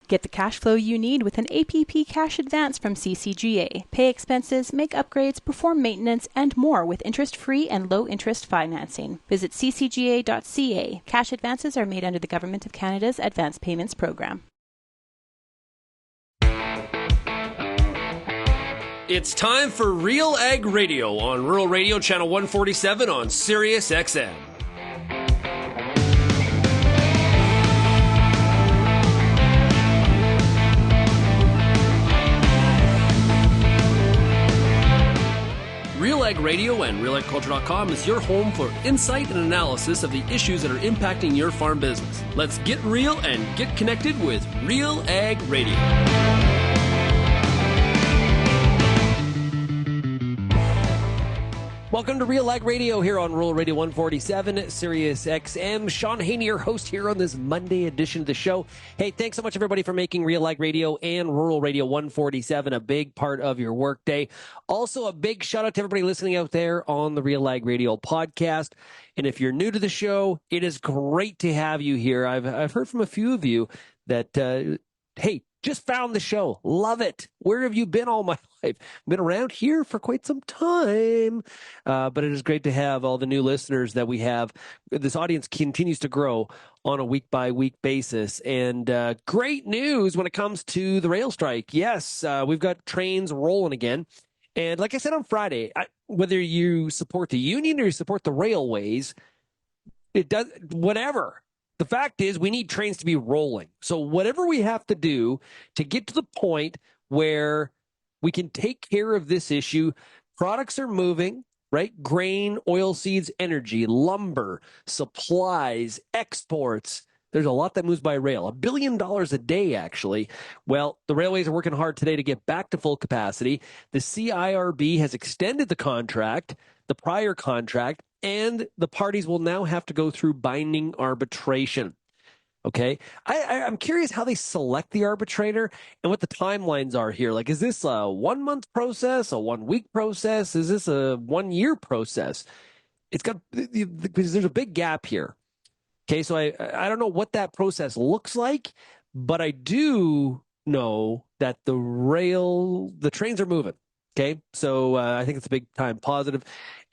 Get the cash flow you need with an APP cash advance from CCGA. Pay expenses, make upgrades, perform maintenance, and more with interest-free and low-interest financing. Visit ccga.ca. Cash advances are made under the Government of Canada's Advance Payments Program. It's time for RealAg Radio on Rural Radio Channel 147 on Sirius XM. RealAg Radio and RealAgriculture.com is your home for insight and analysis of the issues that are impacting your farm business. Let's get real and get connected with RealAg Radio. Welcome to RealAg Radio here on Rural Radio 147, Sirius XM. Shaun Haney, your host here on this Monday edition of the show. Hey, thanks so much, everybody, for making RealAg Radio and Rural Radio 147 a big part of your workday. Also, a big shout out to everybody listening out there on the RealAg Radio podcast. And if you're new to the show, it is great to have you here. I've heard from a few of you that, hey, just found the show. Love it. Where have you been all my life? Been around here for quite some time. But it is great to have all the new listeners that we have. This audience continues to grow on a week-by-week basis. And great news when it comes to the rail strike. Yes, we've got trains rolling again. And like I said on Friday, whether you support the union or you support the railways, it does whatever. The fact is we need trains to be rolling. So whatever we have to do to get to the point where we can take care of this issue, products are moving, right? Grain, oilseeds, energy, lumber, supplies, exports. There's a lot that moves by rail, $1 billion a day, actually. Well, the railways are working hard today to get back to full capacity. The CIRB has extended the contract, the prior contract, and the parties will now have to go through binding arbitration. Okay, I'm curious how they select the arbitrator and what the timelines are here. Like, is this a 1 month process, a 1 week process? Is this a 1 year process? It's got, because there's a big gap here. Okay, so I don't know what that process looks like, but I do know that the trains are moving. Okay, so I think it's a big time positive,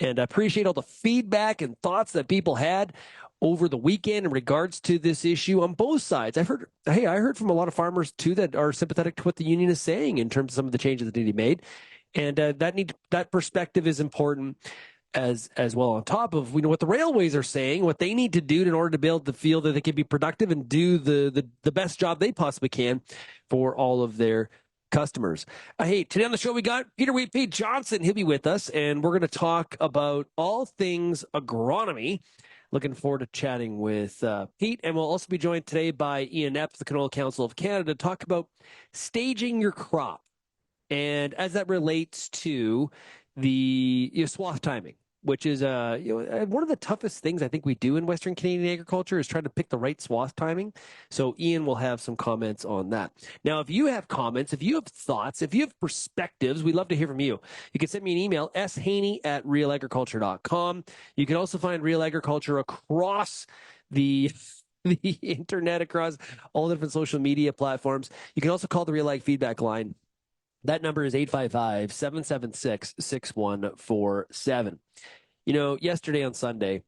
and I appreciate all the feedback and thoughts that people had over the weekend in regards to this issue on both sides. I heard from a lot of farmers too that are sympathetic to what the union is saying in terms of some of the changes that need to be made, and that perspective is important as well. On top of what the railways are saying, what they need to do in order to be able to feel that they can be productive and do the best job they possibly can for all of their customers. Hey, today on the show we got Peter Wheatpea Johnson. He'll be with us, and we're going to talk about all things agronomy. Looking forward to chatting with Pete, and we'll also be joined today by Ian Epp, the Canola Council of Canada, to talk about staging your crop, and as that relates to the swath timing, which is one of the toughest things I think we do in Western Canadian agriculture is trying to pick the right swath timing. So Ian will have some comments on that. Now, if you have comments, if you have thoughts, if you have perspectives, we'd love to hear from you. You can send me an email, shaney@realagriculture.com. You can also find Real Agriculture across the internet, across all the different social media platforms. You can also call the RealAg feedback line. That number is 855-776-6147. Yesterday on Sunday,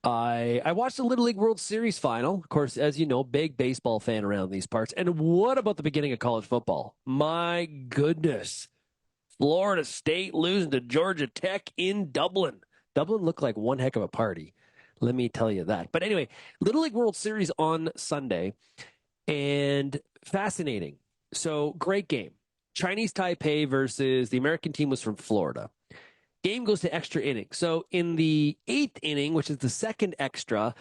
I watched the Little League World Series final. Of course, as you know, big baseball fan around these parts. And what about the beginning of college football? My goodness. Florida State losing to Georgia Tech in Dublin. Dublin looked like one heck of a party. Let me tell you that. But anyway, Little League World Series on Sunday. And fascinating. So, great game. Chinese Taipei versus the American team was from Florida. Game goes to extra innings. So in the 8th inning, which is the second extra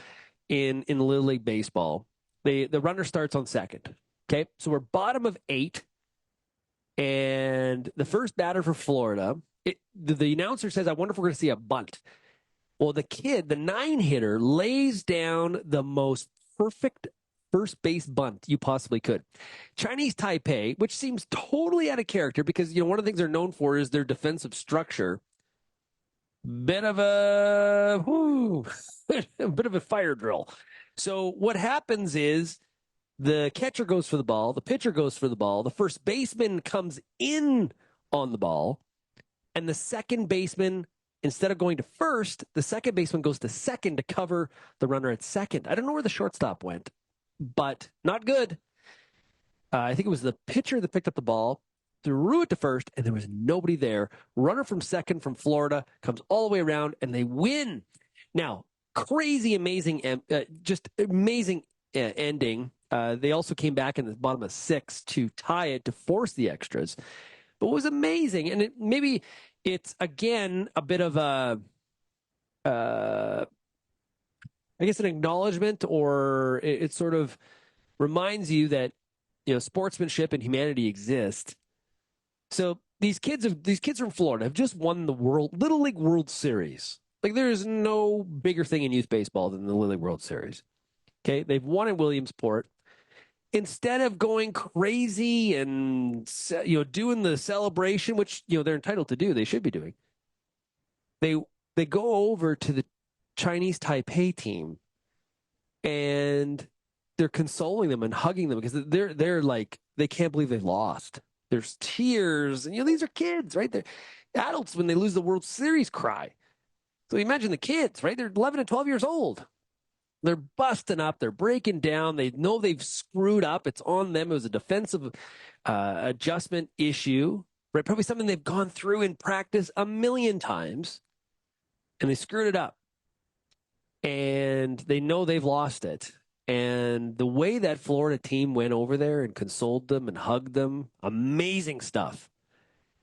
in Little League Baseball, the runner starts on second. Okay, so we're bottom of 8, and the first batter for Florida, the announcer says, I wonder if we're going to see a bunt. Well, the 9-hitter, lays down the most perfect first base bunt you possibly could. Chinese Taipei, which seems totally out of character because, one of the things they're known for is their defensive structure. Bit of a fire drill. So what happens is The catcher goes for the ball. The pitcher goes for the ball. The first baseman comes in on the ball. And the second baseman, instead of going to first, the second baseman goes to second to cover the runner at second. I don't know where the shortstop went, but not good. I think it was the pitcher that picked up the ball, threw it to first, and there was nobody there. Runner from second from Florida comes all the way around, and they win. Now, crazy, amazing, just amazing ending. They also came back in the bottom of 6 to tie it, to force the extras. But what was amazing, and maybe it's, again, a bit of a, I guess, an acknowledgement, or it sort of reminds you that, sportsmanship and humanity exist. So these kids from Florida have just won the Little League World Series. Like, there's no bigger thing in youth baseball than the Little League World Series. Okay, they've won in Williamsport. Instead of going crazy and doing the celebration, which they're entitled to do, they should be doing, they go over to the Chinese Taipei team, and they're consoling them and hugging them because they're like, they can't believe they lost. There's tears, and these are kids, right? They're adults when they lose the World Series cry. So imagine the kids, right? They're 11 and 12 years old. They're busting up. They're breaking down. They know they've screwed up. It's on them. It was a defensive adjustment issue, right? Probably something they've gone through in practice a million times, and they screwed it up. And they know they've lost it. And the way that Florida team went over there and consoled them and hugged them, amazing stuff.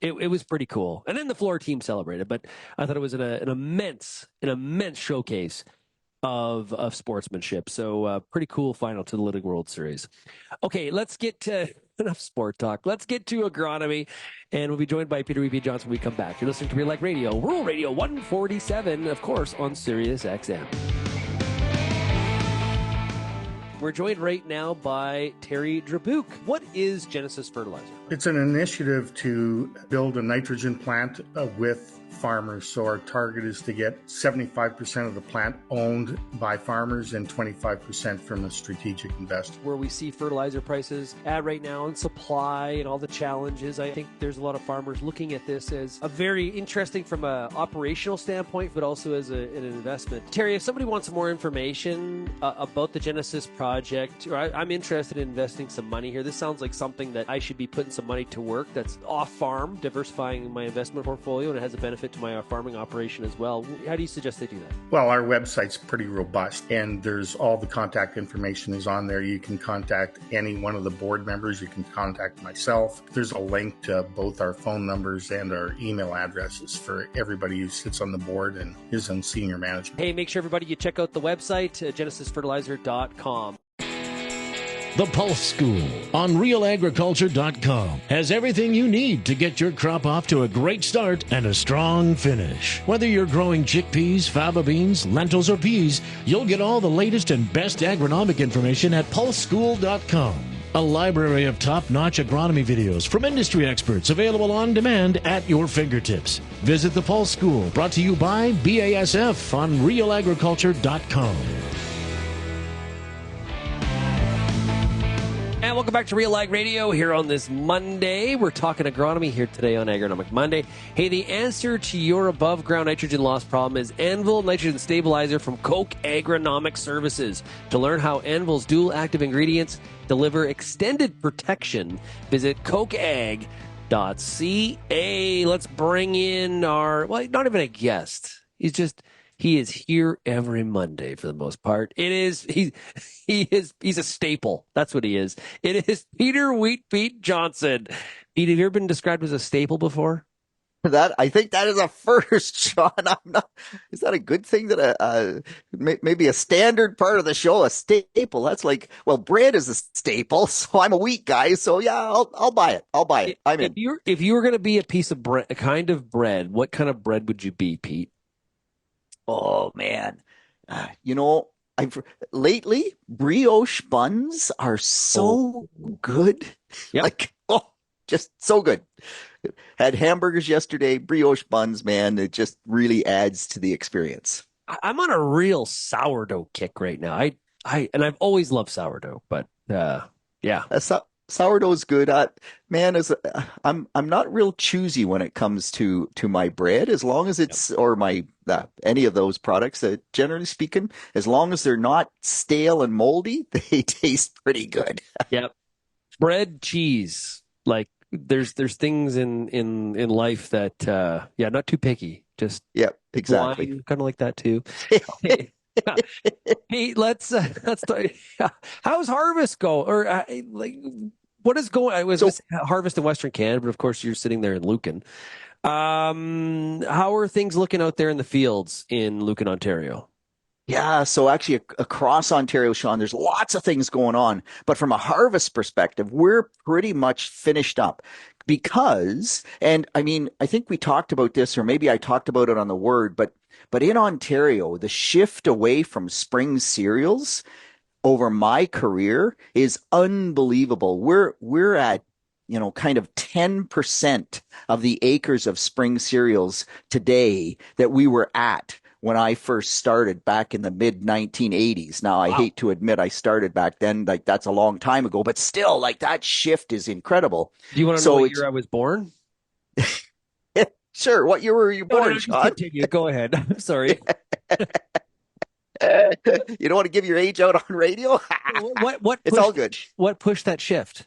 It was pretty cool. And then the Florida team celebrated, but I thought it was an immense showcase of sportsmanship. So pretty cool final to the Little League World Series. Okay, let's get to enough sport talk. Let's get to agronomy, and we'll be joined by Peter Reeve Johnson when we come back. You're listening to RealAg Radio, Rural Radio 147, of course, on Sirius XM. We're joined right now by Terry Drabuk. What is Genesis Fertilizer? It's an initiative to build a nitrogen plant with farmers. So our target is to get 75% of the plant owned by farmers and 25% from a strategic investor. Where we see fertilizer prices at right now and supply and all the challenges, I think there's a lot of farmers looking at this as a very interesting from an operational standpoint, but also as an investment. Terry, if somebody wants more information about the Genesis project, or I'm interested in investing some money here, this sounds like something that I should be putting some money to work that's off farm, diversifying my investment portfolio, and it has a benefit to my farming operation as well. How do you suggest they do that? Well, our website's pretty robust, and there's all the contact information is on there. You can contact any one of the board members. You can contact myself. There's a link to both our phone numbers and our email addresses for everybody who sits on the board and is in senior management. Hey, make sure everybody you check out the website, genesisfertilizer.com. The Pulse School on RealAgriculture.com has everything you need to get your crop off to a great start and a strong finish. Whether you're growing chickpeas, faba beans, lentils, or peas, you'll get all the latest and best agronomic information at PulseSchool.com. A library of top-notch agronomy videos from industry experts available on demand at your fingertips. Visit the Pulse School, brought to you by BASF on RealAgriculture.com. And welcome back to RealAg Radio here on this Monday. We're talking agronomy here today on Agronomic Monday. Hey, the answer to your above-ground nitrogen loss problem is Anvil Nitrogen Stabilizer from Koch Agronomic Services. To learn how Anvil's dual active ingredients deliver extended protection, visit kochag.ca. Let's bring in our, well, not even a guest. He is here every Monday for the most part. He's a staple. That's what he is. It is Peter Wheat Johnson. Pete, have you ever been described as a staple before? I think that is a first, Shaun. Is that a good thing that maybe a standard part of the show, a staple? That's like, well, bread is a staple, so I'm a wheat guy, so yeah, I'll buy it. I'll buy it. I'm in. If you were going to be a piece of bread, a kind of bread, what kind of bread would you be, Pete? Oh man, lately brioche buns are so good. Yep. Just so good. Had hamburgers yesterday, brioche buns, man. It just really adds to the experience. I'm on a real sourdough kick right now. I've always loved sourdough, but Yeah. Sourdough's good. Man, I'm not real choosy when it comes to my bread, as long as Yep. it's or my any of those products. Generally speaking, as long as they're not stale and moldy, they taste pretty good. Yep. Bread, cheese. Like there's things in life that not too picky. Just Yep, exactly. wine, kind of like that too. Hey, hey, let's talk. How's harvest go? Or like what is going? I was going So to say harvest in Western Canada, but of course you're sitting there in Lucan. How are things looking out there in the fields in Lucan, Ontario? Yeah, so actually across Ontario, Sean, there's lots of things going on. But from a harvest perspective, we're pretty much finished up because, and I mean, I think we talked about this, or maybe I talked about it on the word, but in Ontario, the shift away from spring cereals over my career is unbelievable. We're at kind of 10% of the acres of spring cereals today that we were at when I first started back in the mid 1980s. Now, I Wow. hate to admit I started back then, like that's a long time ago, but still, like that shift is incredible. Do you want to know So what it's year I was born? sure. What year were you No, born, just Sean? continue. Go ahead. I'm sorry. You don't want to give your age out on radio? What It's all pushed good. what pushed that shift?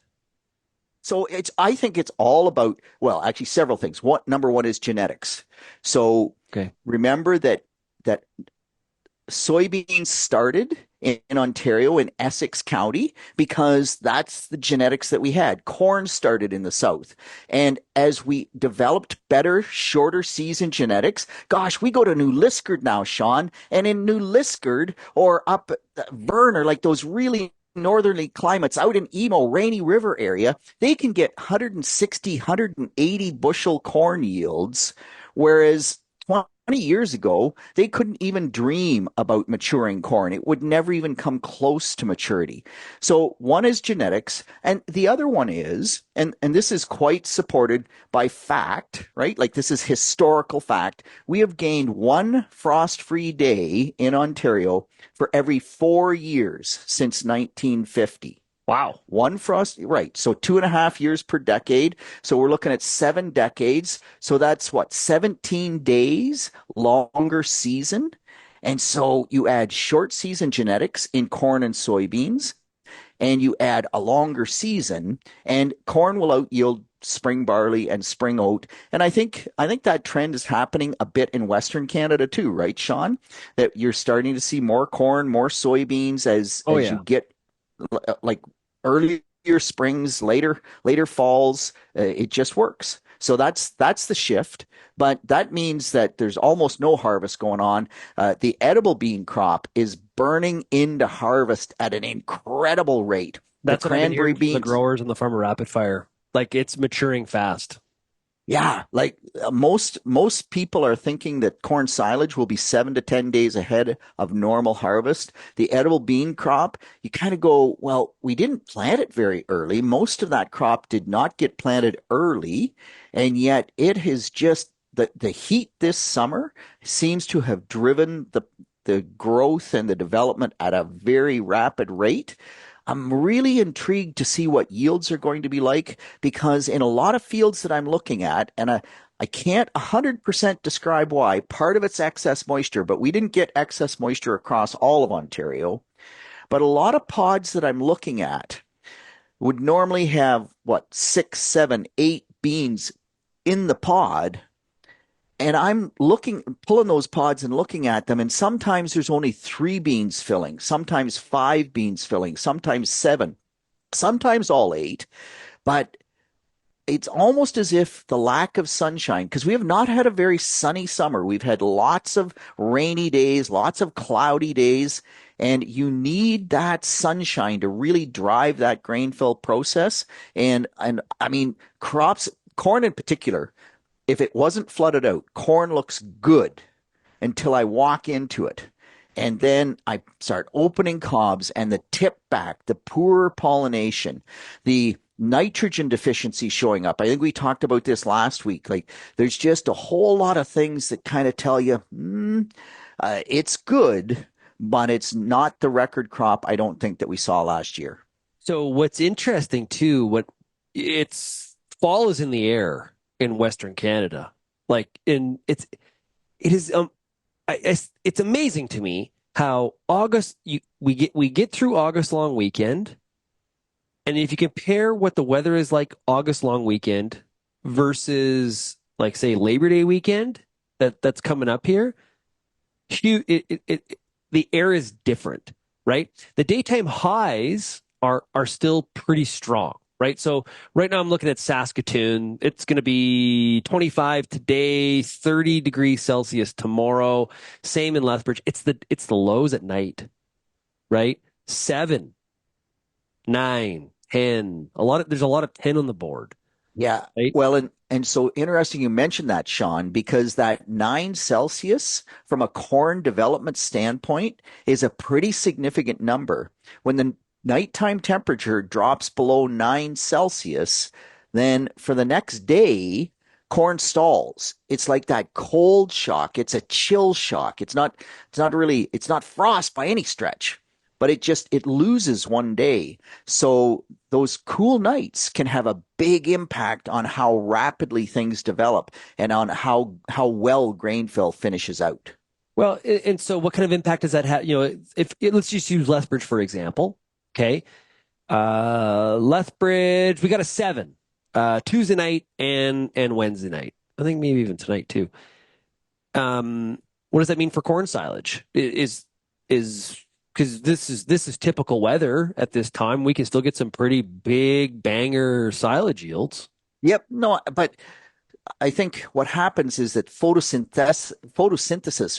So I think it's all about, well, actually several things. Number one is genetics. So Okay. remember that soybeans started in Ontario in Essex County because that's the genetics that we had. Corn started in the south. And as we developed better, shorter season genetics, gosh, we go to New Liskeard now, Sean, and in New Liskeard or up Vern or like those really northerly climates out in Emo, Rainy River area, they can get 160, 180 bushel corn yields, whereas 20 years ago, they couldn't even dream about maturing corn. It would never even come close to maturity. So one is genetics, and the other one is, and this is quite supported by fact, right? Like this is historical fact. We have gained one frost-free day in Ontario for every 4 years since 1950. Wow. One frost, right. So 2.5 years per decade. So we're looking at 7 decades. So that's what, 17 days longer season. And so you add short season genetics in corn and soybeans, and you add a longer season, and corn will out yield spring barley and spring oat. And I think that trend is happening a bit in Western Canada too, right, Sean? That you're starting to see more corn, more soybeans as Oh as yeah. you get like earlier springs, later falls. It just works. So that's the shift. But that means that there's almost no harvest going on. The edible bean crop is burning into harvest at an incredible rate. The That's what I've been cranberry hearing from the beans, growers and the farmer rapid fire. Like it's maturing fast. yeah, like most people are thinking that corn silage will be 7 to 10 days ahead of normal harvest. The edible bean crop, you kind of go, well, we didn't plant it very early. Most of that crop did not get planted early, and yet it has just the heat this summer seems to have driven the growth and the development at a very rapid rate. I'm really intrigued to see what yields are going to be like because in a lot of fields that I'm looking at, and I can't 100% describe why, part of it's excess moisture, but we didn't get excess moisture across all of Ontario. But a lot of pods that I'm looking at would normally have, what, 6, 7, 8 beans in the pod, and I'm pulling those pods and looking at them, and sometimes there's only 3 beans filling, sometimes 5 beans filling, sometimes seven, sometimes all eight. But it's almost as if the lack of sunshine, because we have not had a very sunny summer. We've had lots of rainy days, lots of cloudy days, and you need that sunshine to really drive that grain fill process. And I mean, crops, corn in particular, if it wasn't flooded out, corn looks good until I walk into it. And then I start opening cobs and the tip back, the poor pollination, the nitrogen deficiency showing up. I think we talked about this last week. Like there's just a whole lot of things that kind of tell you, it's good, but it's not the record crop I don't think that we saw last year. So what's interesting too, it's fall is in the air in Western Canada. It is it's amazing to me how we get through August long weekend, and if you compare what the weather is like August long weekend versus like say Labor Day weekend that's coming up here, the air is different, right? The daytime highs are still pretty strong, right? So right now I'm looking at Saskatoon. It's going to be 25 today, 30 degrees Celsius tomorrow. Same in Lethbridge. It's the lows at night, right? 7, 9, 10. There's a lot of 10 on the board, Yeah. right? Well, and so interesting you mentioned that, Shaun, because that 9 Celsius from a corn development standpoint is a pretty significant number. When the nighttime temperature drops below 9 Celsius, then for the next day, corn stalls. It's like that cold shock. It's a chill shock. It's not frost by any stretch, but it loses one day. So those cool nights can have a big impact on how rapidly things develop and on how well grain fill finishes out. Well, and so what kind of impact does that have? Let's just use Lethbridge for example. Okay. Lethbridge, we got a 7, Tuesday night and Wednesday night. I think maybe even tonight too. What does that mean for corn silage? Is because this is typical weather at this time. We can still get some pretty big banger silage yields. Yep. No, but I think what happens is that photosynthesis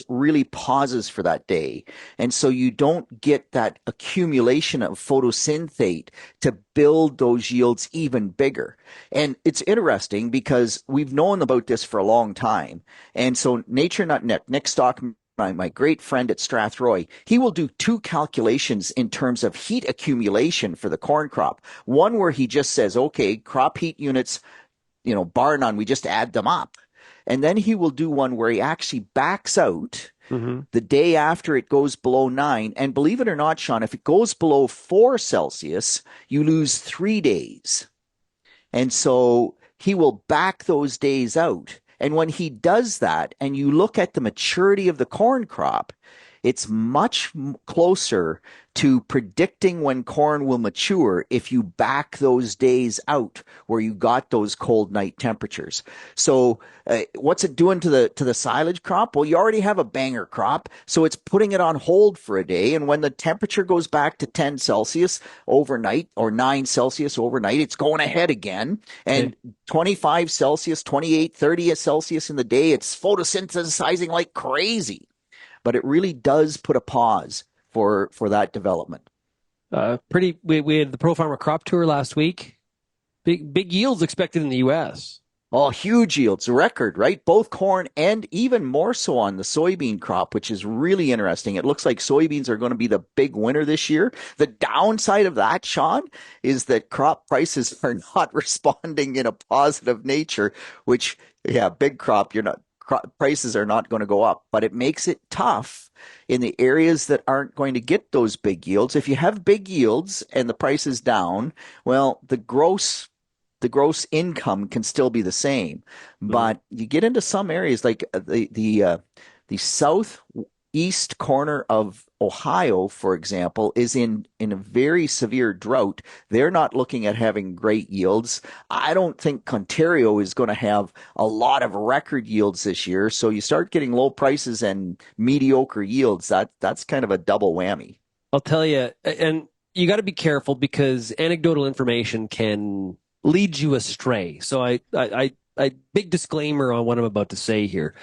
really pauses for that day. And so you don't get that accumulation of photosynthate to build those yields even bigger. And it's interesting because we've known about this for a long time. And so Nature Nut Nick Stockman, my great friend at Strathroy, he will do 2 calculations in terms of heat accumulation for the corn crop. One where he just says, okay, crop heat units, bar none, we just add them up. And then he will do one where he actually backs out the day after it goes below 9. And believe it or not, Shaun, if it goes below 4 Celsius, you lose 3 days. And so he will back those days out. And when he does that, and you look at the maturity of the corn crop, it's much closer to predicting when corn will mature if you back those days out where you got those cold night temperatures. So what's it doing to the silage crop? Well, you already have a banger crop, so it's putting it on hold for a day. And when the temperature goes back to 10 Celsius overnight or 9 Celsius overnight, it's going ahead again. And 25 Celsius, 28, 30 Celsius in the day, it's photosynthesizing like crazy. But it really does put a pause for that development. We had the Pro Farmer Crop Tour last week. Big yields expected in the U.S. Oh, huge yields, record, right? Both corn and even more so on the soybean crop, which is really interesting. It looks like soybeans are going to be the big winner this year. The downside of that, Shaun, is that crop prices are not responding in a positive nature, which, yeah, big crop, prices are not going to go up, but it makes it tough in the areas that aren't going to get those big yields. If you have big yields and the price is down, well, the gross income can still be the same. But you get into some areas like the southeast corner of Ohio, for example, is in a very severe drought. They're not looking at having great yields. I don't think Ontario is going to have a lot of record yields this year. So you start getting low prices and mediocre yields. That's kind of a double whammy. I'll tell you, and you got to be careful because anecdotal information can lead you astray. So I big disclaimer on what I'm about to say here.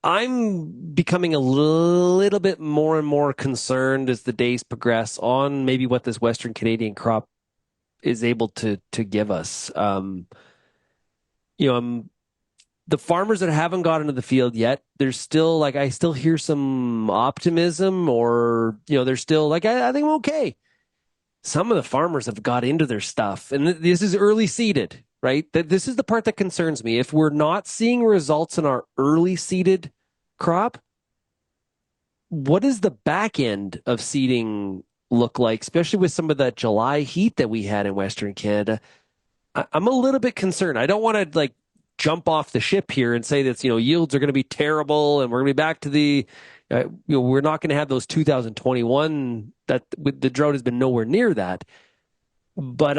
I'm becoming a little bit more and more concerned as the days progress on maybe what this Western Canadian crop is able to give us. The farmers that haven't got into the field yet, there's still I still hear some optimism, or they're still I think I'm okay. Some of the farmers have got into their stuff, and this is early seeded, right? This is the part that concerns me. If we're not seeing results in our early seeded crop, what is the back end of seeding look like, especially with some of that July heat that we had in Western Canada. I'm a little bit concerned. I don't want to jump off the ship here and say that, yields are going to be terrible and we're going to be back to the, we're not going to have those 2021, that the drought has been nowhere near that. But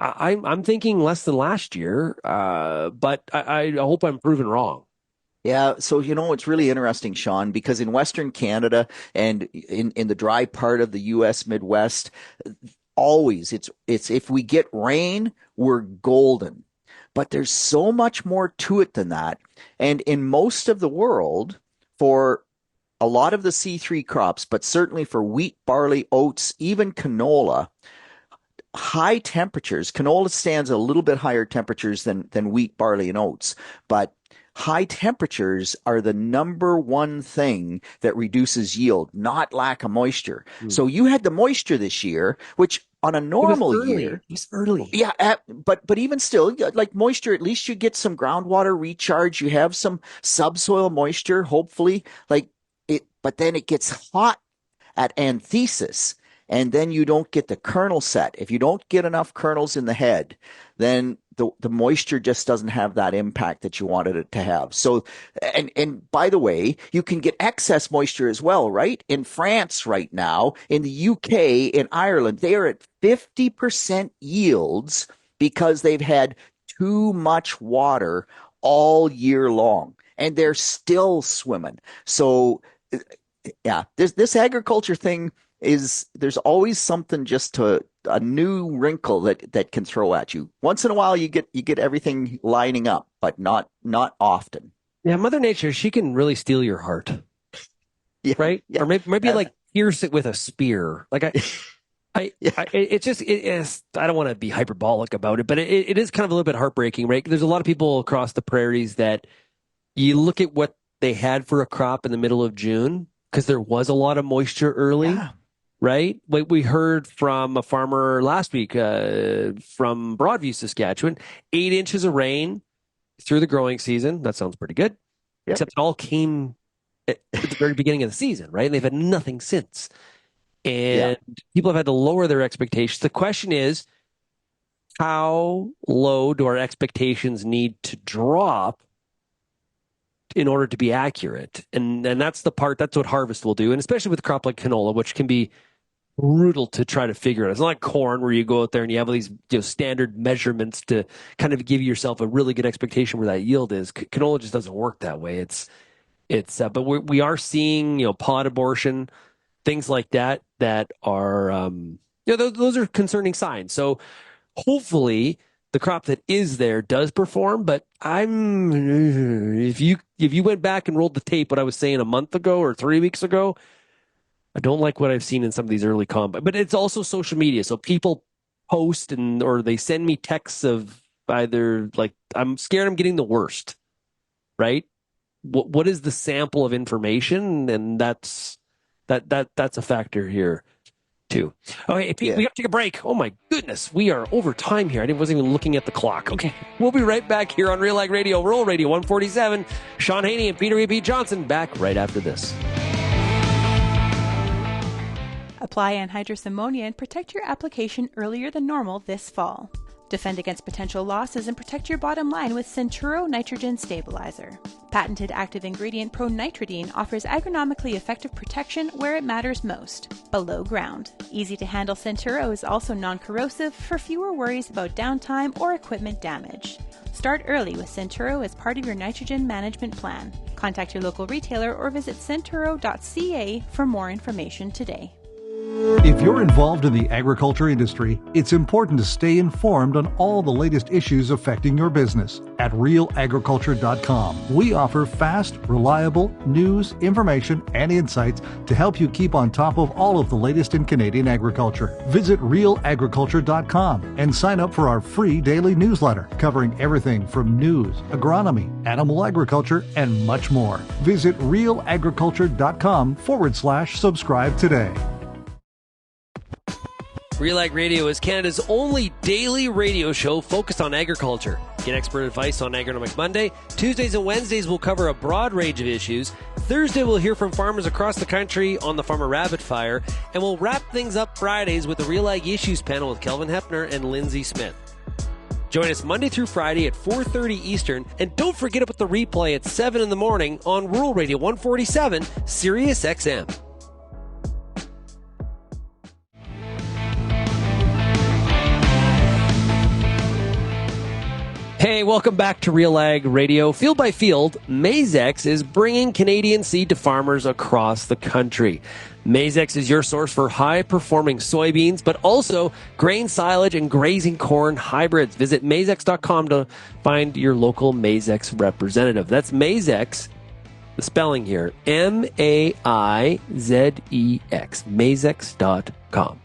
I'm thinking less than last year, but I hope I'm proven wrong. Yeah, so it's really interesting, Shaun, because in Western Canada and in the dry part of the U.S. Midwest, always it's if we get rain, we're golden. But there's so much more to it than that. And in most of the world, for a lot of the C3 crops, but certainly for wheat, barley, oats, even canola, high temperatures, canola stands a little bit higher temperatures than wheat, barley, and oats, but high temperatures are the number one thing that reduces yield, not lack of moisture. So you had the moisture this year, which on a normal year, it's early. Yeah, but even still, like moisture, at least you get some groundwater recharge. You have some subsoil moisture, hopefully. But then it gets hot at anthesis, and then you don't get the kernel set. If you don't get enough kernels in the head, then the moisture just doesn't have that impact that you wanted it to have. So, and by the way, you can get excess moisture as well, right? In France right now, in the UK, in Ireland, they are at 50% yields because they've had too much water all year long, and they're still swimming. So, yeah, this agriculture thing there's always something a new wrinkle that can throw at you. Once in a while you get everything lining up, but not often. Yeah, Mother Nature, she can really steal your heart. Yeah, right? Yeah. Or maybe pierce it with a spear. I don't want to be hyperbolic about it, but it is kind of a little bit heartbreaking, right? There's a lot of people across the prairies that you look at what they had for a crop in the middle of June because there was a lot of moisture early. Yeah. Right? We heard from a farmer last week from Broadview, Saskatchewan, 8 inches of rain through the growing season. That sounds pretty good. Yep. Except it all came at the very beginning of the season, right? And they've had nothing since. And people have had to lower their expectations. The question is, how low do our expectations need to drop in order to be accurate? And that's the part, that's what harvest will do. And especially with a crop like canola, which can be brutal to try to figure out. It's not like corn where you go out there and you have all these standard measurements to kind of give yourself a really good expectation where that yield is. Canola just doesn't work that way. But we are seeing, pod abortion, things like that are, those are concerning signs. So hopefully the crop that is there does perform, but if you went back and rolled the tape, what I was saying a month ago or 3 weeks ago, I don't like what I've seen in some of these early combines. But it's also social media. So people post or they send me texts of either I'm scared I'm getting the worst, right? What is the sample of information? And that's a factor here too. Okay, Pete, we got to take a break. Oh my goodness, we are over time here. I wasn't even looking at the clock. Okay, we'll be right back here on RealAg Radio, Rural Radio 147. Shaun Haney and Peter E.P. Johnson back right after this. Apply anhydrous ammonia and protect your application earlier than normal this fall. Defend against potential losses and protect your bottom line with Centuro Nitrogen Stabilizer. Patented active ingredient pronitridine offers agronomically effective protection where it matters most, below ground. Easy to handle Centuro is also non-corrosive for fewer worries about downtime or equipment damage. Start early with Centuro as part of your nitrogen management plan. Contact your local retailer or visit centuro.ca for more information today. If you're involved in the agriculture industry, it's important to stay informed on all the latest issues affecting your business. At RealAgriculture.com, we offer fast, reliable news, information, and insights to help you keep on top of all of the latest in Canadian agriculture. Visit RealAgriculture.com and sign up for our free daily newsletter covering everything from news, agronomy, animal agriculture, and much more. Visit RealAgriculture.com/subscribe today. RealAg Radio is Canada's only daily radio show focused on agriculture. Get expert advice on Agronomic Monday. Tuesdays and Wednesdays will cover a broad range of issues. Thursday we'll hear from farmers across the country on the Farmer Rapid Fire. And we'll wrap things up Fridays with the Real Ag Issues panel with Kelvin Hepner and Lindsay Smith. Join us Monday through Friday at 4:30 Eastern. And don't forget about the replay at 7 in the morning on Rural Radio 147, Sirius XM. Hey, welcome back to Real Ag Radio. Field by Field, Maizex is bringing Canadian seed to farmers across the country. Maizex is your source for high-performing soybeans, but also grain silage and grazing corn hybrids. Visit Maizex.com to find your local Maizex representative. That's Maizex, the spelling here, Maizex, Maizex.com.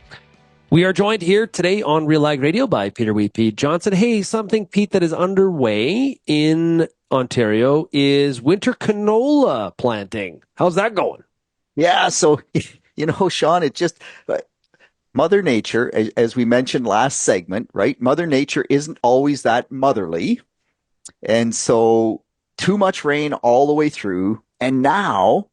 We are joined here today on Real Ag Radio by Peter Pete Johnson. Hey, something, Pete, that is underway in Ontario is winter canola planting. How's that going? Yeah, so, Shaun, it just, Mother Nature, as we mentioned last segment, right? Mother Nature isn't always that motherly. And so too much rain all the way through. And now,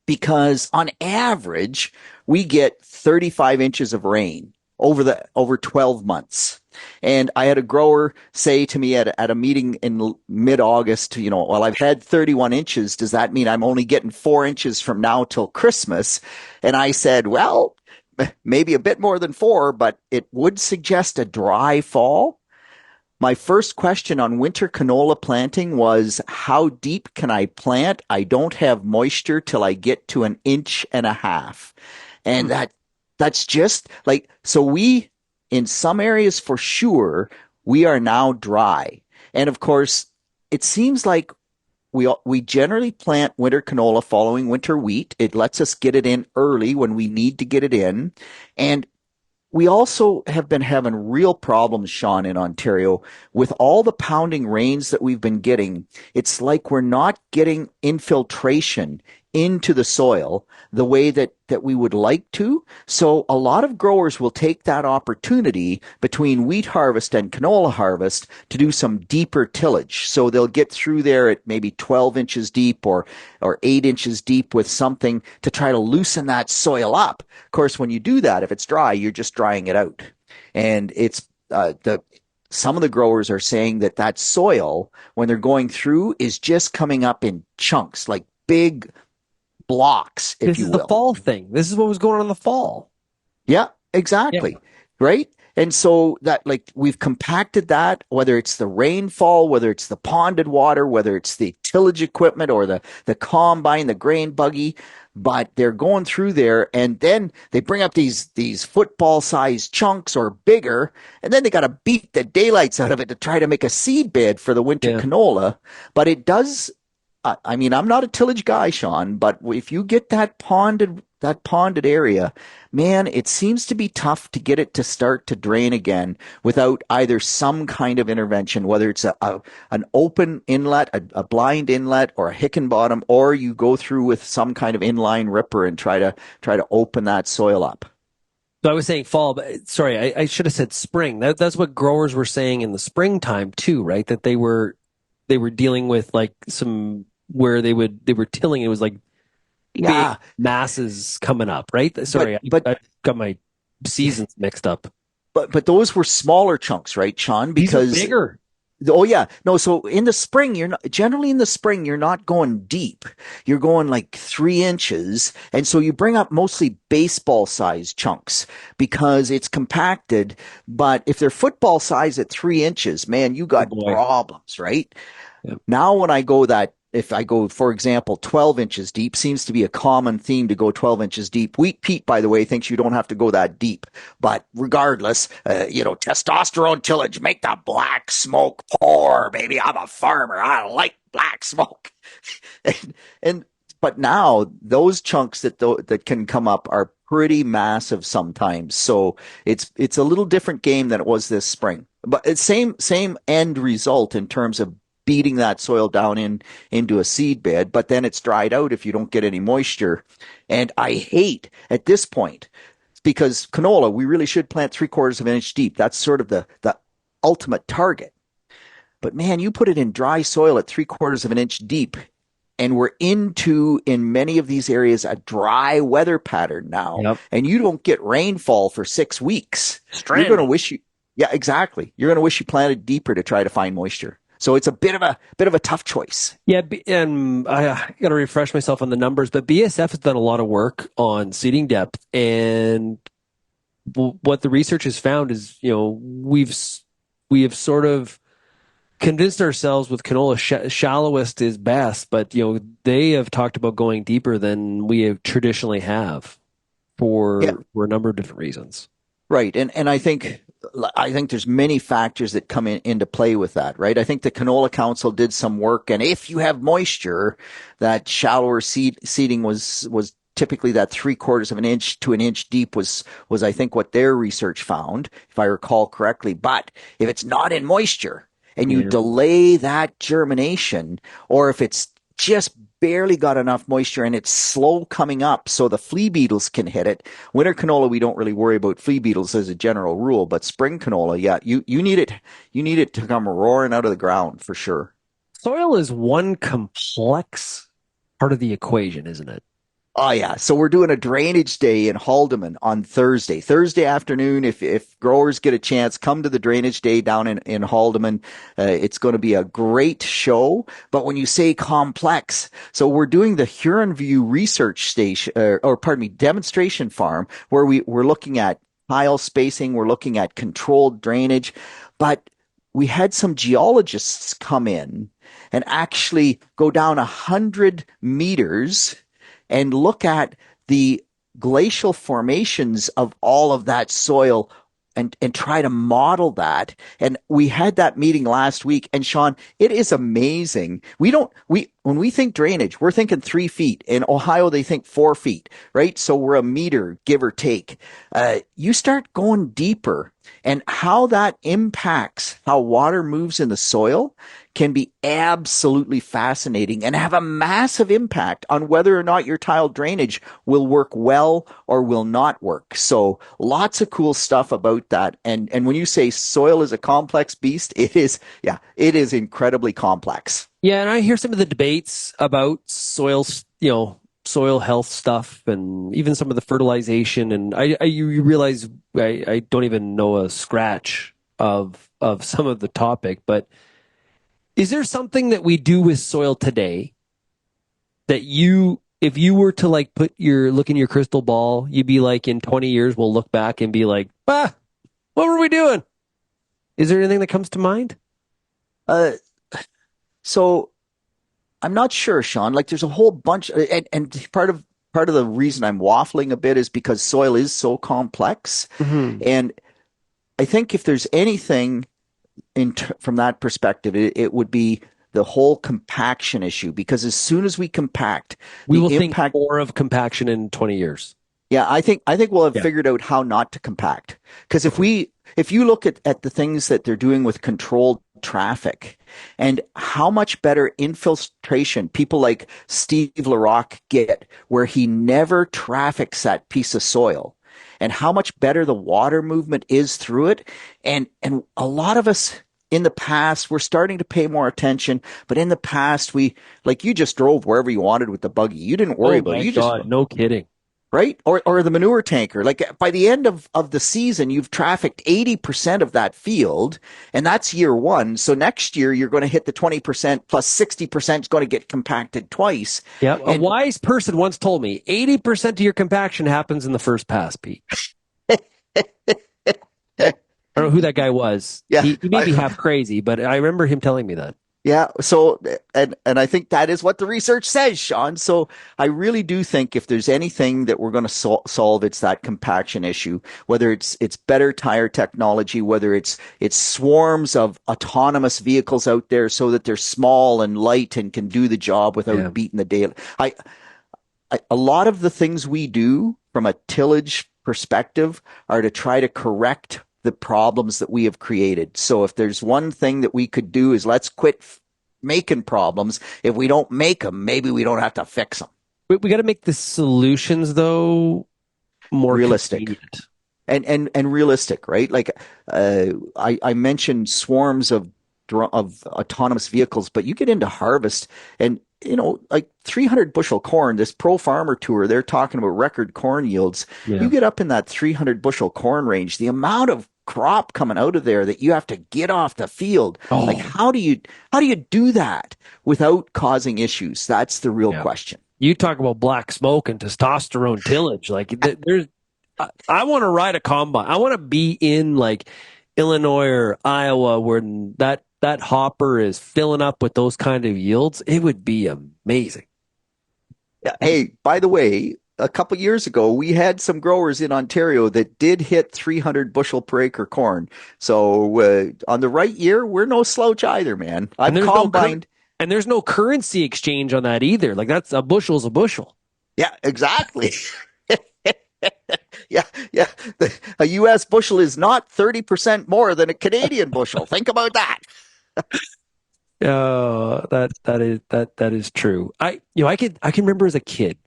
because on average, we get 35 inches of rain over 12 months. And I had a grower say to me at a meeting in mid-August, well, I've had 31 inches. Does that mean I'm only getting 4 inches from now till Christmas? And I said, well, maybe a bit more than 4, but it would suggest a dry fall. My first question on winter canola planting was, how deep can I plant? I don't have moisture till I get to 1.5 inches. And that's just like, so we, in some areas for sure, we are now dry. And of course, it seems like we generally plant winter canola following winter wheat. It lets us get it in early when we need to get it in. And we also have been having real problems, Shaun, in Ontario with all the pounding rains that we've been getting. It's like we're not getting infiltration into the soil the way that we would like to. So a lot of growers will take that opportunity between wheat harvest and canola harvest to do some deeper tillage. So they'll get through there at maybe 12 inches deep or 8 inches deep with something to try to loosen that soil up. Of course, when you do that, if it's dry, you're just drying it out. And it's some of the growers are saying that soil, when they're going through, is just coming up in chunks, like big blocks, if you will. This is the fall thing. This is what was going on in the fall. Yeah, exactly. Yeah. Right? And so that, like, we've compacted that, whether it's the rainfall, whether it's the ponded water, whether it's the tillage equipment or the combine, the grain buggy, but they're going through there and then they bring up these football-sized chunks or bigger, and then they got to beat the daylights out of it to try to make a seed bed for the winter canola. But it does, I mean, I'm not a tillage guy, Shaun, but if you get that ponded area, man, it seems to be tough to get it to start to drain again without either some kind of intervention, whether it's an open inlet, a blind inlet, or a Hickenbottom, or you go through with some kind of inline ripper and try to open that soil up. So I was saying fall, but sorry, I should have said spring. That's what growers were saying in the springtime too, right? That they were dealing with like some where they were tilling. It was like big masses coming up, right? Sorry, but I got my seasons mixed up. But those were smaller chunks, right, Shaun? Because these are bigger. Oh yeah, no. So in the spring, you're not going deep. You're going like 3 inches, and so you bring up mostly baseball-sized chunks because it's compacted. But if they're football size at 3 inches, man, you got problems, right? Yep. Now when if I go, for example, 12 inches deep, seems to be a common theme to go 12 inches deep. Wheat Pete, by the way, thinks you don't have to go that deep. But regardless, testosterone tillage, make the black smoke pour, baby. I'm a farmer. I like black smoke. But now those chunks that can come up are pretty massive sometimes. So it's a little different game than it was this spring. But it's same end result in terms of beating that soil down into a seed bed, but then it's dried out if you don't get any moisture. And I hate at this point, because canola, we really should plant 3/4 of an inch deep. That's sort of the ultimate target. But man, you put it in dry soil at 3/4 of an inch deep, and we're into, in many of these areas, a dry weather pattern now. Yep. And you don't get rainfall for 6 weeks. Stranded. You're going to wish yeah, exactly. You're going to wish you planted deeper to try to find moisture. So it's a bit of a tough choice. Yeah, and I got to refresh myself on the numbers, but BSF has done a lot of work on seeding depth, and what the research has found is, we have sort of convinced ourselves with canola shallowest is best, but they have talked about going deeper than we have traditionally have for a number of different reasons. Right, and I think there's many factors that come into play with that, right? I think the Canola Council did some work, and if you have moisture, that shallower seeding was typically that 3/4 of an inch to an inch deep was I think what their research found, if I recall correctly. But if it's not in moisture, and you delay that germination, or if it's just barely got enough moisture and it's slow coming up so the flea beetles can hit it. Winter canola, we don't really worry about flea beetles as a general rule, but spring canola, yeah, you need it to come roaring out of the ground for sure. Soil is one complex part of the equation, isn't it? Oh yeah. So we're doing a drainage day in Haldeman on Thursday afternoon. If growers get a chance, come to the drainage day down in Haldeman. It's going to be a great show. But when you say complex, so we're doing the Huronview research station, demonstration farm, where we're looking at tile spacing. We're looking at controlled drainage, but we had some geologists come in and actually go down 100 meters and look at the glacial formations of all of that soil and try to model that. And we had that meeting last week. And Shaun, it is amazing. When we think drainage, we're thinking 3 feet. In Ohio, they think 4 feet, right? So we're a meter, give or take. You start going deeper, and how that impacts how water moves in the soil can be absolutely fascinating and have a massive impact on whether or not your tile drainage will work well or will not work. So lots of cool stuff about that. And when you say soil is a complex beast, it is incredibly complex. Yeah, and I hear some of the debates about soil health stuff, and even some of the fertilization. And you realize I don't even know a scratch of some of the topic. But is there something that we do with soil today that if you were to look in your crystal ball, you'd be like, in 20 years, we'll look back and be like, what were we doing? Is there anything that comes to mind? So I'm not sure, Shaun. There's a whole bunch, and part of the reason I'm waffling a bit is because soil is so complex. Mm-hmm. And I think if there's anything from that perspective, it would be the whole compaction issue. Because as soon as we compact, we will think more of compaction in 20 years. Yeah, I think we'll have figured out how not to compact. Because if you look at the things that they're doing with controlled traffic and how much better infiltration people like Steve Larocque get, where he never traffics that piece of soil, and how much better the water movement is through it. And a lot of us in the past, we're starting to pay more attention, but in the past, you just drove wherever you wanted with the buggy. You didn't worry about it. No kidding. Right? Or the manure tanker. By the end of the season, you've trafficked 80% of that field, and that's year one. So next year, you're going to hit the 20% plus 60% is going to get compacted twice. Yeah. A wise person once told me 80% of your compaction happens in the first pass, Pete. I don't know who that guy was. Yeah. He may be half crazy, but I remember him telling me that. Yeah. So, and I think that is what the research says, Shaun. So I really do think if there's anything that we're going to solve, it's that compaction issue, whether it's better tire technology, whether it's swarms of autonomous vehicles out there so that they're small and light and can do the job without beating the day. A lot of the things we do from a tillage perspective are to try to correct the problems that we have created. So if there's one thing that we could do is let's quit making problems. If we don't make them, maybe we don't have to fix them. We got to make the solutions, though, more realistic and realistic, right? I mentioned swarms of autonomous vehicles, but you get into harvest and, like 300 bushel corn, this Pro Farmer Tour, they're talking about record corn yields. Yeah. You get up in that 300 bushel corn range, the amount of crop coming out of there that you have to get off the field. Like, how do you do that without causing issues? That's the real question. You talk about black smoke and testosterone tillage. Like, I want to ride a combine. I want to be in like Illinois or Iowa where that hopper is filling up with those kind of yields. It would be amazing. Yeah. Hey, by the way, a couple years ago, we had some growers in Ontario that did hit 300 bushel per acre corn. So on the right year, we're no slouch either, man. I've combined. And there's no currency exchange on that either. Like, that's a bushel's a bushel. Yeah, exactly. Yeah. A U.S. bushel is not 30% more than a Canadian bushel. Think about that. That is true. I can remember as a kid,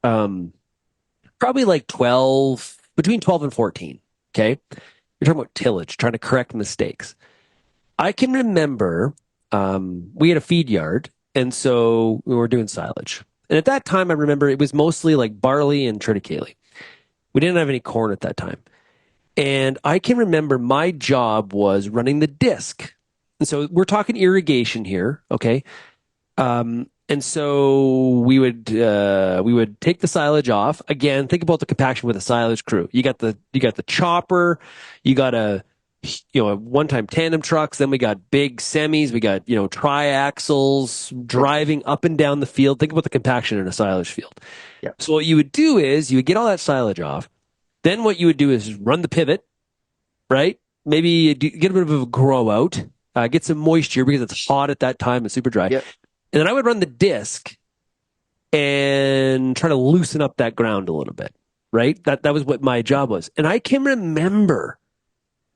probably like between 12 and 14. Okay. You're talking about tillage, trying to correct mistakes. I can remember, we had a feed yard, and so we were doing silage. And at that time, I remember it was mostly like barley and triticale. We didn't have any corn at that time. And I can remember my job was running the disc. And so we're talking irrigation here, okay? And so we would take the silage off. Again, think about the compaction with a silage crew. You got the chopper, you got a one-time tandem trucks, then we got big semis, we got, triaxles driving up and down the field. Think about the compaction in a silage field. Yeah. So what you would do is you would get all that silage off. Then what you would do is run the pivot, right? Maybe get a bit of a grow out, get some moisture because it's hot at that time, it's super dry. Yep. And then I would run the disc and try to loosen up that ground a little bit, right? That was what my job was. And I can remember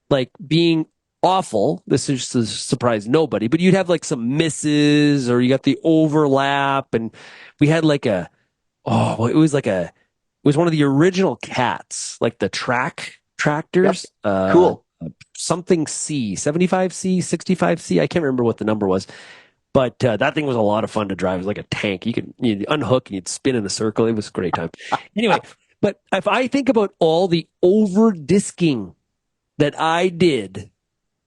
like being awful. This is to surprise nobody, but you'd have like some misses or you got the overlap. And we had like it was one of the original cats, like the tractors. Yep. Cool. Something C, 75C, 65C. I can't remember what the number was. But that thing was a lot of fun to drive. It was like a tank. You'd unhook and you'd spin in a circle. It was a great time. Anyway, but if I think about all the over disking that I did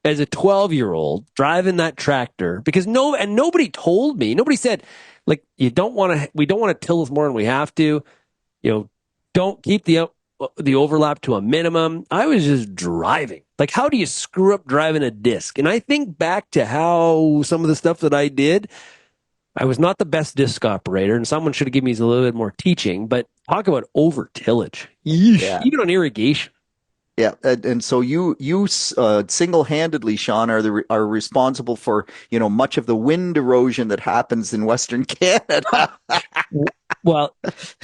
as a 12-year-old driving that tractor, because nobody told me, nobody said, like, we don't want to till this more than we have to. Don't keep the overlap to a minimum. I was just driving. Like, how do you screw up driving a disc? And I think back to how some of the stuff that I did, I was not the best disc operator, and someone should have given me a little bit more teaching, but talk about over tillage. Yeah. Even on irrigation. Yeah, and so you single-handedly, Shaun, are responsible for much of the wind erosion that happens in Western Canada. Well,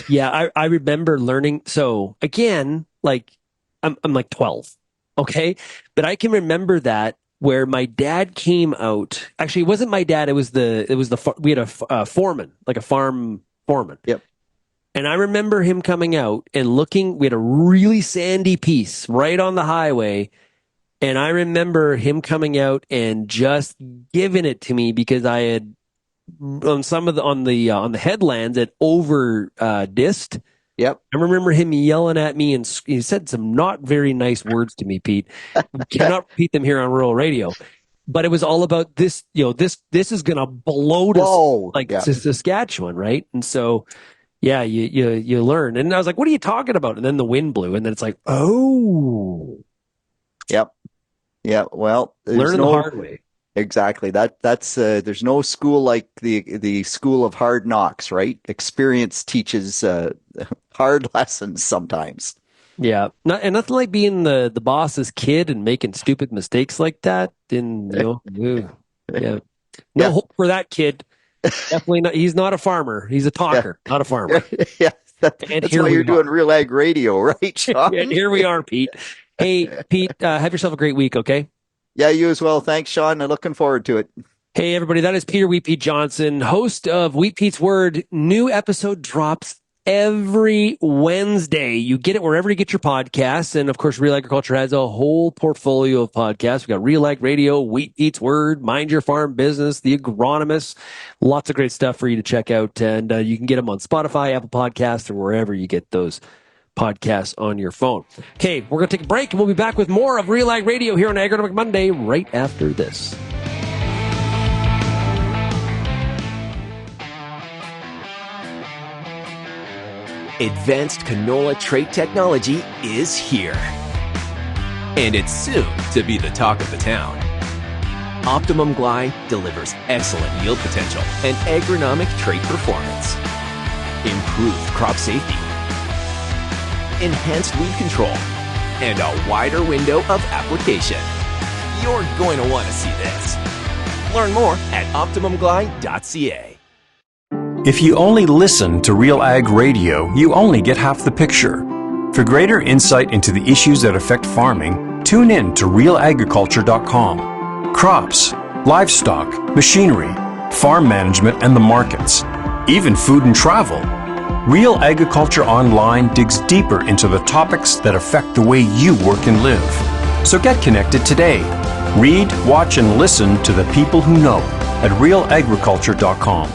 yeah, I remember learning. So again, like I'm like 12, okay, but I can remember that where my dad came out. Actually, it wasn't my dad. It was we had a foreman, like a farm foreman. Yep. And I remember him coming out and looking. We had a really sandy piece right on the highway. And I remember him coming out and just giving it to me because I had on the headlands at over dissed. Yep. I remember him yelling at me, and he said some not very nice words to me, Pete. You cannot repeat them here on Rural Radio. But it was all about this, this is going to blow to Saskatchewan, right? And so, yeah, you learn. And I was like, what are you talking about? And then the wind blew, and then it's like, oh. Yep. Yeah, well, learning the hard way. Exactly. That's there's no school like the school of hard knocks, right? Experience teaches hard lessons sometimes. Yeah, nothing like being the boss's kid and making stupid mistakes like that. And yeah, no hope for that kid. Definitely not. He's not a farmer. He's a talker, not a farmer. Yeah, that's why you're doing RealAg Radio, right, Shaun? And here we are, Pete. Hey, Pete, have yourself a great week, okay? Yeah, you as well. Thanks, Shaun. I'm looking forward to it. Hey, everybody. That is Peter Wheat Pete Johnson, host of Wheat Pete's Word. New episode drops every Wednesday. You get it wherever you get your podcasts. And of course, Real Agriculture has a whole portfolio of podcasts. We've got RealAg Radio, Wheat Eats Word, Mind Your Farm Business, The Agronomist. Lots of great stuff for you to check out. And you can get them on Spotify, Apple Podcasts, or wherever you get those podcasts on your phone. Okay, we're going to take a break and we'll be back with more of RealAg Radio here on Agronomic Monday right after this. Advanced canola trait technology is here. And it's soon to be the talk of the town. Optimum Glide delivers excellent yield potential and agronomic trait performance. Improved crop safety. Enhanced weed control. And a wider window of application. You're going to want to see this. Learn more at OptimumGlide.ca. If you only listen to RealAg Radio, you only get half the picture. For greater insight into the issues that affect farming, tune in to RealAgriculture.com. Crops, livestock, machinery, farm management, and the markets, even food and travel. Real Agriculture Online digs deeper into the topics that affect the way you work and live. So get connected today. Read, watch, and listen to the people who know at RealAgriculture.com.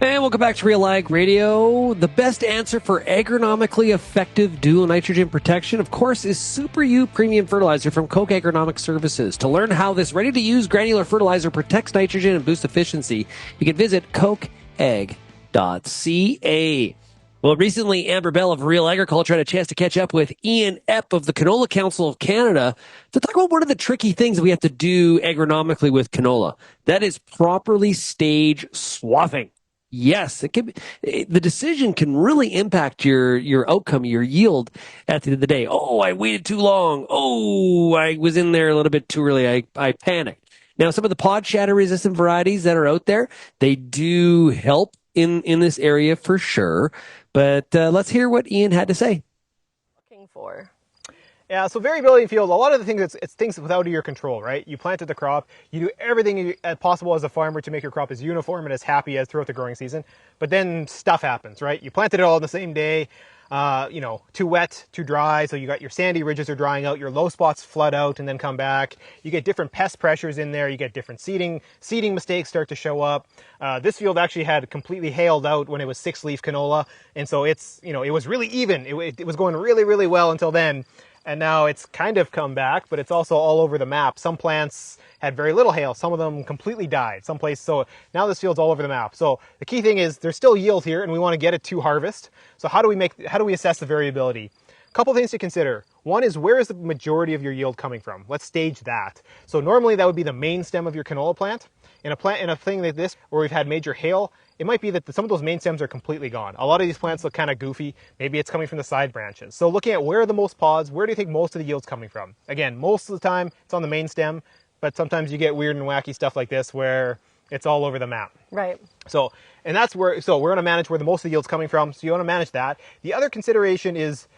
And welcome back to RealAg Radio. The best answer for agronomically effective dual nitrogen protection, of course, is Super U Premium Fertilizer from Koch Agronomic Services. To learn how this ready-to-use granular fertilizer protects nitrogen and boosts efficiency, you can visit kochag.ca. Well, recently, Amber Bell of Real Agriculture had a chance to catch up with Ian Epp of the Canola Council of Canada to talk about one of the tricky things that we have to do agronomically with canola. That is properly stage swathing. Yes, it can be, the decision can really impact your outcome, your yield at the end of the day. Oh, I waited too long. Oh, I was in there a little bit too early. I panicked. Now, some of the pod shatter resistant varieties that are out there, they do help in this area for sure. But let's hear what Ian had to say. Looking for. Yeah, so variability in field, a lot of the things, it's things without your control, right? You planted the crop, you do everything possible as a farmer to make your crop as uniform and as happy as throughout the growing season, but then stuff happens, right? You planted it all on the same day, too wet, too dry, so you got your sandy ridges are drying out, your low spots flood out and then come back. You get different pest pressures in there, you get different seeding mistakes start to show up. This field actually had completely hailed out when it was 6-leaf canola, and so it's, it was really even. It was going really, really well until then. And now it's kind of come back, but it's also all over the map. Some plants had very little hail. Some of them completely died. Some places, so now this field's all over the map. So the key thing is there's still yield here and we want to get it to harvest. So how do we assess the variability? A couple things to consider. One is, where is the majority of your yield coming from? Let's stage that. So normally that would be the main stem of your canola plant. In a thing like this where we've had major hail, it might be that some of those main stems are completely gone. A lot of these plants look kind of goofy. Maybe it's coming from the side branches. So looking at where are the most pods, where do you think most of the yield's coming from? Again, most of the time it's on the main stem, but sometimes you get weird and wacky stuff like this where it's all over the map. Right. So we're going to manage where the most of the yield's coming from. So you want to manage that. The other consideration is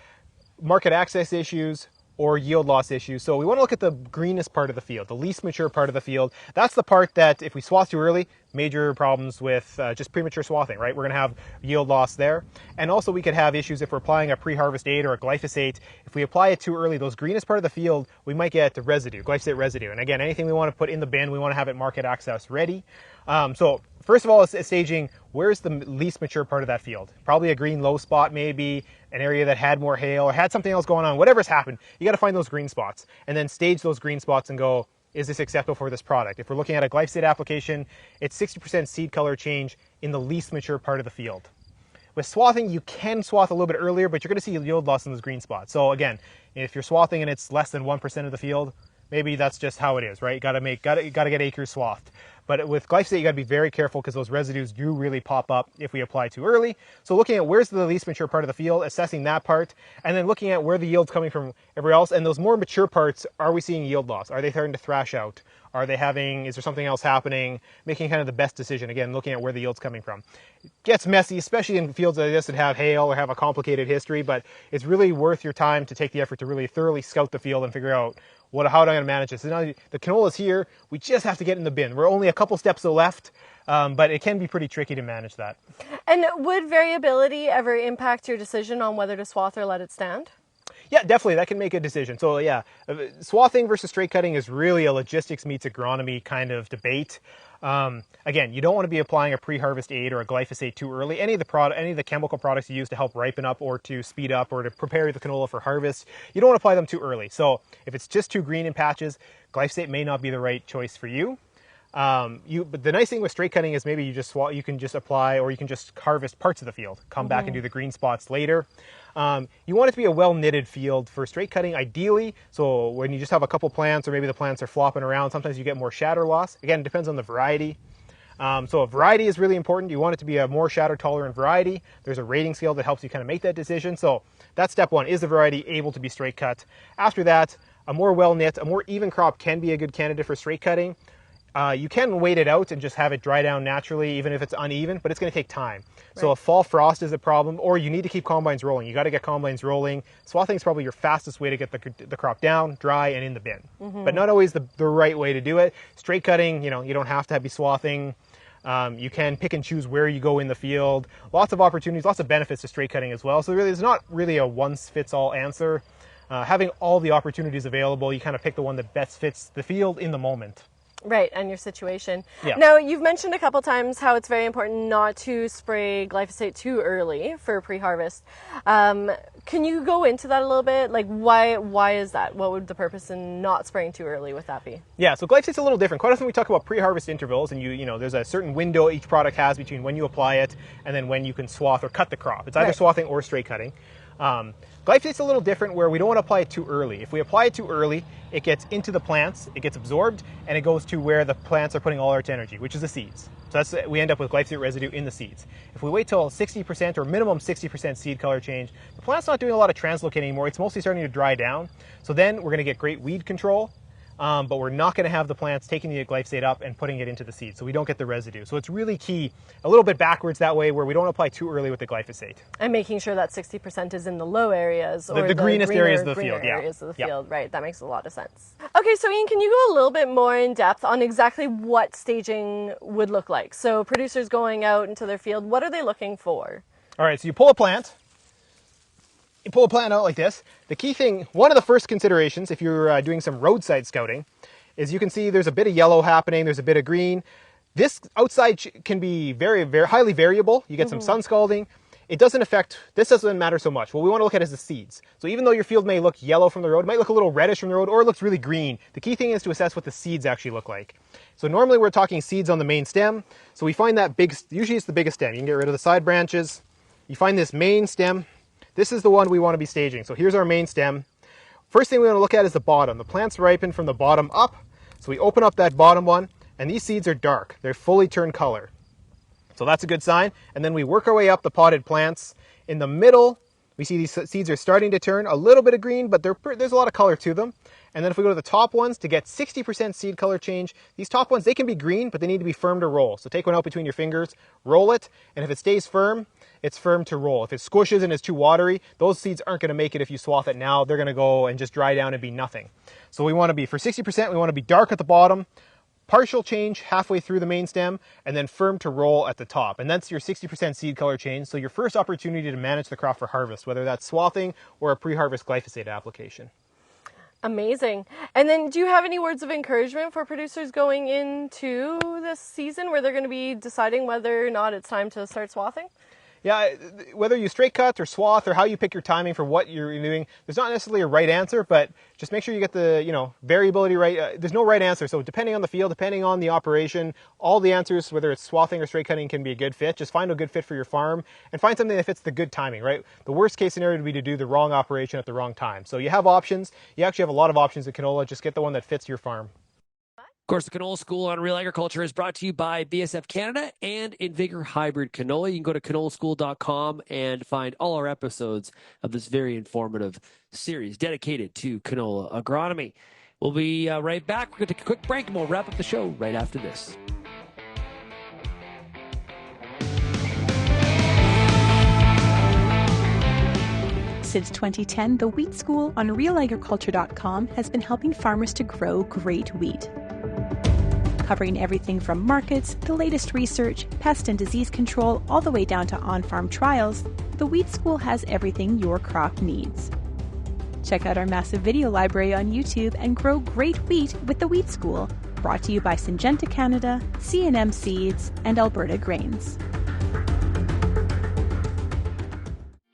market access issues or yield loss issues. So we want to look at the greenest part of the field, the least mature part of the field. That's the part that if we swath too early, major problems with just premature swathing, right? We're going to have yield loss there. And also we could have issues if we're applying a pre-harvest aid or a glyphosate. If we apply it too early, those greenest part of the field, we might get the residue, glyphosate residue. And again, anything we want to put in the bin, we want to have it market access ready. So first of all, it's staging, where's the least mature part of that field? Probably a green low spot, maybe an area that had more hail or had something else going on. Whatever's happened, you got to find those green spots and then stage those green spots and go, is this acceptable for this product? If we're looking at a glyphosate application, it's 60% seed color change in the least mature part of the field. With swathing, you can swath a little bit earlier, but you're going to see yield loss in those green spots. So again, if you're swathing and it's less than 1% of the field, maybe that's just how it is, right? You got to get acres swathed. But with glyphosate, you got to be very careful because those residues do really pop up if we apply too early. So looking at where's the least mature part of the field, assessing that part, and then looking at where the yield's coming from everywhere else. And those more mature parts, are we seeing yield loss? Are they starting to thrash out? Is there something else happening? Making kind of the best decision, again, looking at where the yield's coming from. It gets messy, especially in fields like this that have hail or have a complicated history, but it's really worth your time to take the effort to really thoroughly scout the field and figure out how am I going to manage this? Now the canola's here. We just have to get in the bin. We're only a couple steps left, but it can be pretty tricky to manage that. And would variability ever impact your decision on whether to swath or let it stand? Yeah, definitely. That can make a decision. So yeah, swathing versus straight cutting is really a logistics meets agronomy kind of debate. Again, you don't want to be applying a pre-harvest aid or a glyphosate too early. Any of the chemical products you use to help ripen up or to speed up or to prepare the canola for harvest, you don't want to apply them too early. So if it's just too green in patches, glyphosate may not be the right choice for you. But the nice thing with straight cutting is maybe you can just apply, or you can just harvest parts of the field, come back and do the green spots later. You want it to be a well-knitted field for straight cutting, ideally. So when you just have a couple plants, or maybe the plants are flopping around, sometimes you get more shatter loss. Again, it depends on the variety. So a variety is really important. You want it to be a more shatter-tolerant variety. There's a rating scale that helps you kind of make that decision. So that's step one. Is the variety able to be straight cut? After that, a more well-knit, a more even crop can be a good candidate for straight cutting. You can wait it out and just have it dry down naturally, even if it's uneven, but it's going to take time. Right. So if fall frost is a problem, or you need to keep combines rolling, you got to get combines rolling. Swathing is probably your fastest way to get the crop down, dry, and in the bin. But not always the right way to do it. Straight cutting, you don't have to be swathing. You can pick and choose where you go in the field. Lots of opportunities, lots of benefits to straight cutting as well. So really, there's not really a one-fits-all answer. Having all the opportunities available, you kind of pick the one that best fits the field in the moment. Right, and your situation. Yeah. Now, you've mentioned a couple times how it's very important not to spray glyphosate too early for pre-harvest. Can you go into that a little bit? Like, why is that? What would the purpose in not spraying too early with that be? Yeah, so glyphosate's a little different. Quite often we talk about pre-harvest intervals, and there's a certain window each product has between when you apply it and then when you can swath or cut the crop. It's either swathing or straight cutting. Glyphosate's a little different, where we don't want to apply it too early. If we apply it too early, it gets into the plants, it gets absorbed, and it goes to where the plants are putting all its energy, which is the seeds. So we end up with glyphosate residue in the seeds. If we wait till 60% or minimum 60% seed color change, the plant's not doing a lot of translocating anymore. It's mostly starting to dry down. So then we're going to get great weed control. But we're not going to have the plants taking the glyphosate up and putting it into the seed, so we don't get the residue. So it's really key, a little bit backwards that way, where we don't apply too early with the glyphosate. And making sure that 60% is in the low areas, or the greenest areas of the field. Areas of the field, right? That makes a lot of sense. Okay, so Ian, can you go a little bit more in depth on exactly what staging would look like? So producers going out into their field, what are they looking for? All right, so you pull a plant. You pull a plant out like this. The key thing, one of the first considerations, if you're doing some roadside scouting, is you can see there's a bit of yellow happening, there's a bit of green. This outside can be very, very highly variable. You get some sun scalding. This doesn't matter so much. What we want to look at is the seeds. So even though your field may look yellow from the road, it might look a little reddish from the road, or it looks really green. The key thing is to assess what the seeds actually look like. So normally we're talking seeds on the main stem. So we find that usually it's the biggest stem. You can get rid of the side branches. You find this main stem. This is the one we want to be staging. So here's our main stem. First thing we want to look at is the bottom. The plants ripen from the bottom up. So we open up that bottom one, and these seeds are dark. They're fully turned color. So that's a good sign. And then we work our way up the potted plants. In the middle, we see these seeds are starting to turn a little bit of green, but there's a lot of color to them. And then if we go to the top ones, to get 60% seed color change, these top ones, they can be green, but they need to be firm to roll. So take one out between your fingers, roll it, and if it stays firm, it's firm to roll. If it squishes and is too watery, those seeds aren't going to make it if you swath it now. They're going to go and just dry down and be nothing. So we want to be, for 60%, we want to be dark at the bottom, partial change halfway through the main stem, and then firm to roll at the top. And that's your 60% seed color change. So your first opportunity to manage the crop for harvest, whether that's swathing or a pre-harvest glyphosate application. Amazing. And then do you have any words of encouragement for producers going into this season where they're going to be deciding whether or not it's time to start swathing? Yeah, whether you straight cut or swath or how you pick your timing for what you're doing, there's not necessarily a right answer, but just make sure you get the variability right. There's no right answer. So depending on the field, depending on the operation, all the answers, whether it's swathing or straight cutting, can be a good fit. Just find a good fit for your farm and find something that fits the good timing, right? The worst case scenario would be to do the wrong operation at the wrong time. So you have options. You actually have a lot of options in canola. Just get the one that fits your farm. Of course, the Canola School on Real Agriculture is brought to you by BSF Canada and Invigor Hybrid Canola. You can go to canolaschool.com and find all our episodes of this very informative series dedicated to canola agronomy. We'll be right back. We're going to take a quick break and we'll wrap up the show right after this. Since 2010, the Wheat School on RealAgriculture.com has been helping farmers to grow great wheat. Covering everything from markets, the latest research, pest and disease control, all the way down to on-farm trials, the Wheat School has everything your crop needs. Check out our massive video library on YouTube and grow great wheat with the Wheat School, brought to you by Syngenta Canada, C&M Seeds, and Alberta Grains.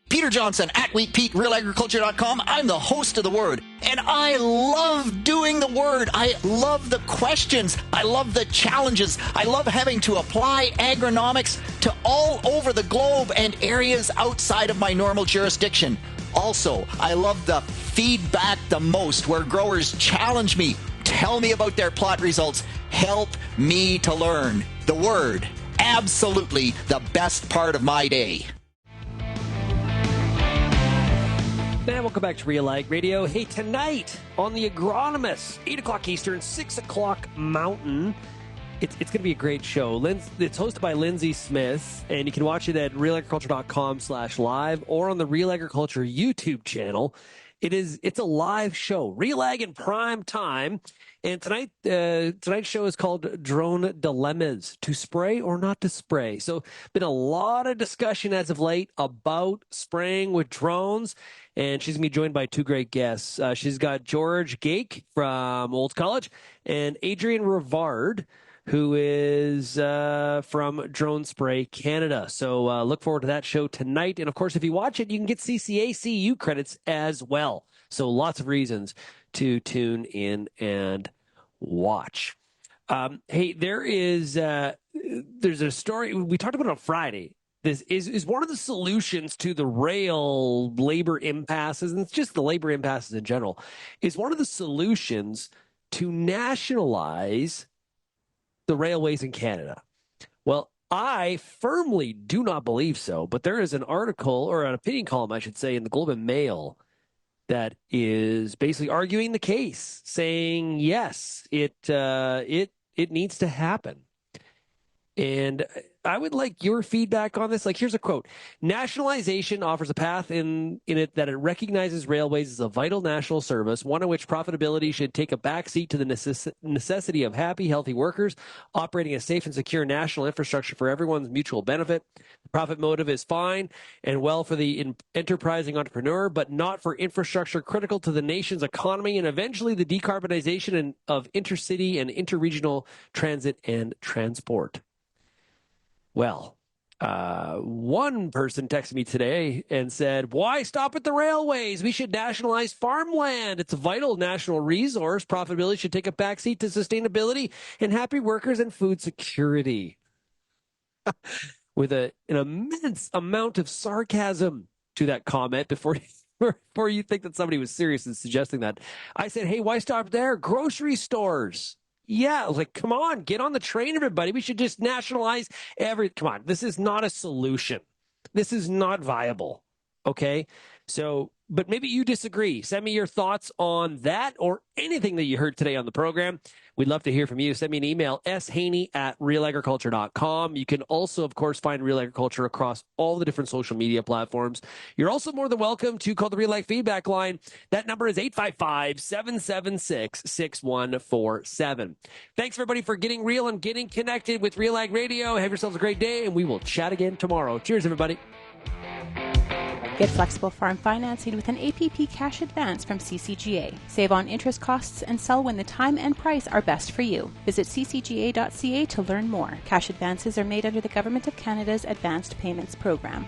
Peter Johnson at Wheat Pete, RealAgriculture.com. I'm the host of The Word, and I love doing The Word. I love the questions. I love the challenges. I love having to apply agronomics to all over the globe and areas outside of my normal jurisdiction. Also, I love the feedback the most, where growers challenge me, tell me about their plot results, help me to learn. The Word, absolutely the best part of my day. And welcome back to RealAg Radio. Hey, tonight on The Agronomist, 8 o'clock Eastern, 6 o'clock Mountain. It's going to be a great show. It's hosted by Lindsay Smith, and you can watch it at realagriculture.com/live or on the Real Agriculture YouTube channel. It's a live show, RealAg in prime time. And tonight's show is called Drone Dilemmas, to spray or not to spray. So been a lot of discussion as of late about spraying with drones, and she's going to be joined by two great guests. She's got George Gake from Old College and Adrian Rivard, who is from Drone Spray Canada. So look forward to that show tonight. And, of course, if you watch it, you can get CCACU credits as well. So lots of reasons to tune in and watch. Hey, there's a story. We talked about it on Friday. This is one of the solutions to the rail labor impasses, and it's just the labor impasses in general, is one of the solutions to nationalize the railways in Canada. Well, I firmly do not believe so, but there is an article, or an opinion column, I should say, in the Globe and Mail that is basically arguing the case, saying yes, it needs to happen. And I would like your feedback on this. Like, here's a quote. Nationalization offers a path in it that it recognizes railways as a vital national service, one in which profitability should take a backseat to the necessity of happy, healthy workers operating a safe and secure national infrastructure for everyone's mutual benefit. The profit motive is fine and well for the enterprising entrepreneur, but not for infrastructure critical to the nation's economy and eventually the decarbonization of intercity and interregional transit and transport. Well, one person texted me today and said, why stop at the railways? We should nationalize farmland. It's a vital national resource. Profitability should take a backseat to sustainability and happy workers and food security. With an immense amount of sarcasm to that comment before you think that somebody was serious in suggesting that. I said, hey, why stop there? Grocery stores. Yeah, I was like, come on, get on the train, everybody. We should just nationalize come on, this is not a solution. This is not viable, okay? So, but maybe you disagree. Send me your thoughts on that or anything that you heard today on the program. We'd love to hear from you. Send me an email, shaney@realagriculture.com. You can also, of course, find Real Agriculture across all the different social media platforms. You're also more than welcome to call the Real Ag Feedback Line. That number is 855-776-6147. Thanks, everybody, for getting real and getting connected with Real Ag Radio. Have yourselves a great day, and we will chat again tomorrow. Cheers, everybody. Get flexible farm financing with an APP cash advance from CCGA. Save on interest costs and sell when the time and price are best for you. Visit ccga.ca to learn more. Cash advances are made under the Government of Canada's Advanced Payments Program.